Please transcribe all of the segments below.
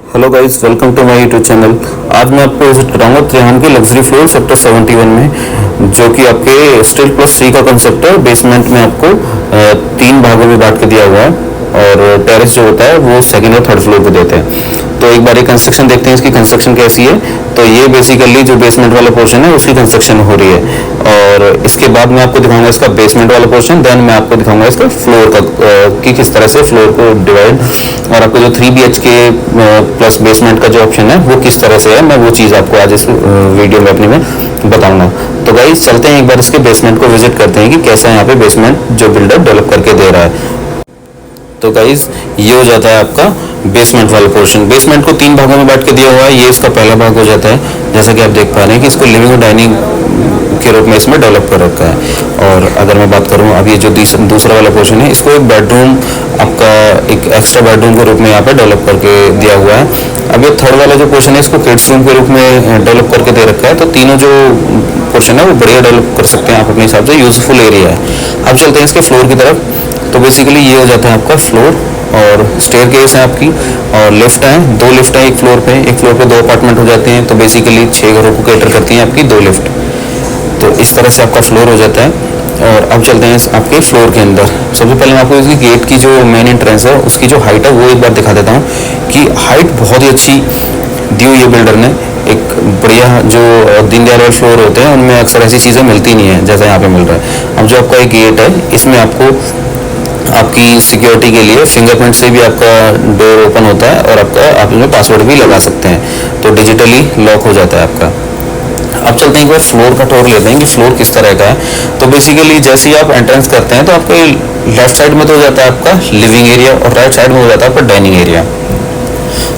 Hello guys, welcome to my YouTube channel. आज मैं आपको विजिट कराऊंगा त्रिहान की लग्जरी फ्लोर सेक्टर 71 में, जो कि आपके स्टील प्लस 3 का कंसेप्ट है। बेसमेंट में आपको 3 भागों में बांट के दिया हुआ है और टेरेस जो होता है वो सेकंड और थर्ड फ्लोर पे देते हैं। तो एक बार ये कंस्ट्रक्शन देखते हैं, इसकी कंस्ट्रक्शन कैसी है। तो ये बेसिकली जो बेसमेंट वाला पोर्शन है उसकी कंस्ट्रक्शन हो रही है, और इसके बाद मैं आपको दिखाऊंगा इसका बेसमेंट वाला पोर्शन। देन मैं आपको दिखाऊंगा इसका फ्लोर का कि किस तरह से फ्लोर को डिवाइड, और आपको जो 3 BHK प्लस बेसमेंट का जो ऑप्शन है वो किस तरह से है, मैं वो चीज़ आपको आज इस वीडियो में अपने में बताऊंगा। तो गाइस चलते हैं एक बार इसके बेसमेंट को विजिट करते हैं कि कैसा यहाँ पे बेसमेंट जो बिल्डर डेवलप करके दे रहा है। तो गाइस ये हो जाता है आपका बेसमेंट वाला पोर्शन। बेसमेंट को 3 भागों में बांट के दिया हुआ है। ये इसका पहला भाग हो जाता है, जैसा कि आप देख पा रहे हैं कि इसको लिविंग और डाइनिंग के रूप में इसमें डेवलप कर रखा है। और अगर मैं बात करूं, अब ये जो दूसरा वाला पोर्शन है, इसको एक बेडरूम, आपका एक एक्स्ट्रा बेडरूम के रूप में यहाँ पे डेवलप करके दिया हुआ है। अब ये थर्ड वाला जो पोर्शन है, इसको किड्स रूम के रूप में डेवलप करके दे रखा है। तो तीनों जो पोर्शन है वो बढ़िया डेवलप कर सकते हैं आप अपने हिसाब से, यूजफुल एरिया है। अब चलते हैं इसके फ्लोर की तरफ। तो बेसिकली ये हो जाता है आपका फ्लोर, और स्टेयर केस है आपकी, और लिफ्ट है, 2 लिफ्ट है एक फ्लोर पे। एक फ्लोर पे 2 अपार्टमेंट हो जाते हैं, तो बेसिकली 6 घरों को कैटर करती हैं आपकी 2 लिफ्ट। तो इस तरह से आपका फ्लोर हो जाता है। और अब चलते हैं आपके फ्लोर के अंदर। सबसे पहले मैं आपको इसकी गेट की जो मेन एंट्रेंस है उसकी जो हाइट है वो एक बार दिखा देता हूँ कि हाइट बहुत ही अच्छी दी हुई है बिल्डर ने। एक बढ़िया जो दीनदयाल वाले फ्लोर होते हैं उनमें अक्सर ऐसी चीज़ें मिलती नहीं है जैसा यहाँ पे मिल रहा है। अब जो आपका एक गेट है, इसमें आपको आपकी सिक्योरिटी के लिए फिंगरप्रिंट से भी आपका डोर ओपन होता है, और आप इसमें पासवर्ड भी लगा सकते हैं, तो डिजिटली लॉक हो जाता है आपका। अब चलते हैं एक बार फ्लोर का टूर लेते हैं कि फ्लोर किस तरह का है। तो बेसिकली जैसे ही आप एंट्रेंस करते हैं तो आपके लेफ्ट साइड में तो हो जाता है आपका लिविंग एरिया, और राइट साइड में हो जाता है आपका डाइनिंग एरिया।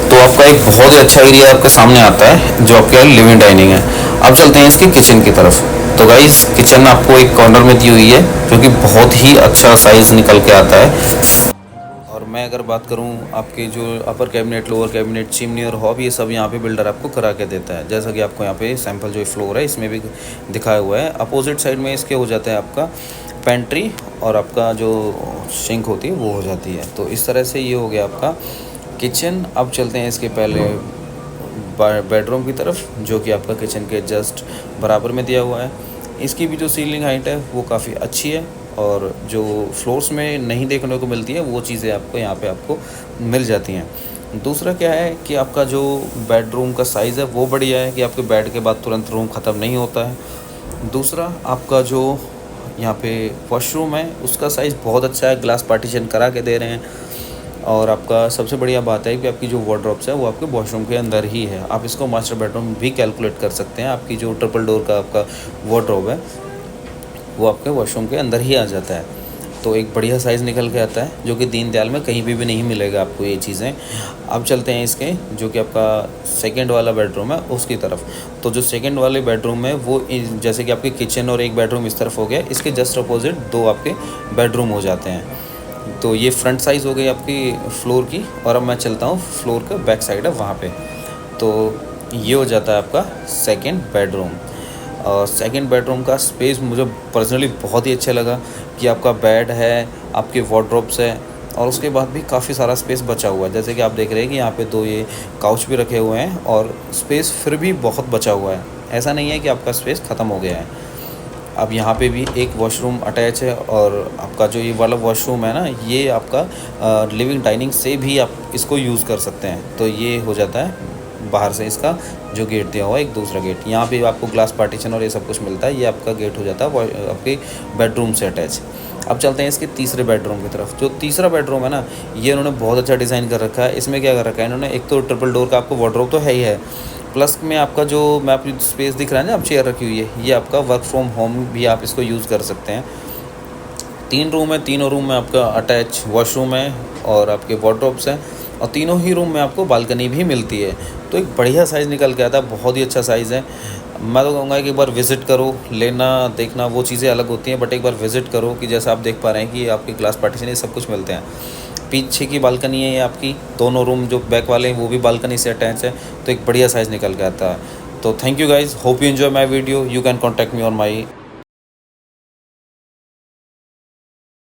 तो आपका एक बहुत ही अच्छा एरिया आपके सामने आता है जो आपके लिविंग डाइनिंग है। अब चलते हैं इसकी किचन की तरफ। तो गाइस किचन आपको एक कॉर्नर में दी हुई है जो कि बहुत ही अच्छा साइज निकल के आता है। और मैं अगर बात करूं, आपके जो अपर कैबिनेट, लोअर कैबिनेट, चिमनी और हॉब, ये सब यहाँ पे बिल्डर आपको करा के देता है। जैसा कि आपको यहाँ पे सैंपल जो फ्लोर है इसमें भी दिखाया हुआ है। अपोजिट साइड में इसके हो जाता है आपका पेंट्री, और आपका जो सिंक होती है वो हो जाती है। तो इस तरह से ये हो गया आपका किचन। अब चलते हैं इसके पहले बेडरूम की तरफ, जो कि आपका किचन के जस्ट बराबर में दिया हुआ है। इसकी भी जो सीलिंग हाइट है वो काफ़ी अच्छी है, और जो फ्लोर्स में नहीं देखने को मिलती है वो चीज़ें आपको यहाँ पे आपको मिल जाती हैं। दूसरा क्या है कि आपका जो बेडरूम का साइज़ है वो बढ़िया है कि आपके बेड के बाद तुरंत रूम ख़त्म नहीं होता है। दूसरा आपका जो यहाँ पे वॉशरूम है उसका साइज़ बहुत अच्छा है, ग्लास पार्टीशन करा के दे रहे हैं। और आपका सबसे बढ़िया बात है कि आपकी जो वार्डरोब्स है वो आपके वॉशरूम के अंदर ही है। आप इसको मास्टर बेडरूम भी कैलकुलेट कर सकते हैं। आपकी जो ट्रिपल डोर का आपका वार्डरोब है वो आपके वॉशरूम के अंदर ही आ जाता है। तो एक बढ़िया साइज़ निकल के आता है जो कि दीनदयाल में कहीं भी नहीं मिलेगा आपको ये चीज़ें। अब चलते हैं इसके जो कि आपका सेकंड वाला बेडरूम है उसकी तरफ। तो जो सेकंड वाले बेडरूम है वो जैसे कि आपके किचन और एक बेडरूम इस तरफ हो गया, इसके जस्ट अपोजिट 2 आपके बेडरूम हो जाते हैं। तो ये फ्रंट साइज़ हो गई आपकी फ्लोर की। और अब मैं चलता हूँ फ्लोर का बैक साइड है वहाँ पे। तो ये हो जाता है आपका सेकंड बेडरूम। और सेकंड बेडरूम का स्पेस मुझे पर्सनली बहुत ही अच्छा लगा कि आपका बेड है, आपके वार्डरोब्स है, और उसके बाद भी काफ़ी सारा स्पेस बचा हुआ है। जैसे कि आप देख रहे हैं कि यहाँ पे 2 ये काउच भी रखे हुए हैं, और स्पेस फिर भी बहुत बचा हुआ है। ऐसा नहीं है कि आपका स्पेस ख़त्म हो गया है। अब यहाँ पे भी एक वॉशरूम अटैच है, और आपका जो ये वाला वॉशरूम है ना, ये आपका लिविंग डाइनिंग से भी आप इसको यूज़ कर सकते हैं। तो ये हो जाता है बाहर से इसका जो गेट दिया हुआ है, एक दूसरा गेट। यहाँ पे आपको ग्लास पार्टीशन और ये सब कुछ मिलता है। ये आपका गेट हो जाता है आपके बेडरूम से अटैच। अब चलते हैं इसके तीसरे बेडरूम की तरफ। जो तीसरा बेडरूम है ना, ये उन्होंने बहुत अच्छा डिज़ाइन कर रखा है। इसमें क्या कर रखा है इन्होंने, एक तो ट्रिपल डोर का आपको वार्डरोब तो है ही है, प्लस में आपका जो मैं आपकी स्पेस दिख रहा है ना, आप चेयर रखी हुई है, ये आपका वर्क फ्रॉम होम भी आप इसको यूज़ कर सकते हैं। 3 रूम है, तीनों रूम में आपका अटैच वॉशरूम है और आपके वार्डरोब्स हैं, और तीनों ही रूम में आपको बालकनी भी मिलती है। तो एक बढ़िया साइज़ निकल के आता है, बहुत ही अच्छा साइज़ है। मैं तो कहूँगा कि एक बार विज़िट करो। लेना देखना वो चीज़ें अलग होती हैं, बट एक बार विज़िट करो कि जैसा आप देख पा रहे हैं कि आपके ग्लास पार्टीशन ये सब कुछ मिलते हैं। पीछे की बालकनी है ये आपकी, दोनों रूम जो बैक वाले हैं वो भी बालकनी से अटैच है। तो एक बढ़िया साइज़ निकल के आता है। तो thank you guys, hope you enjoy my video. You can contact me on my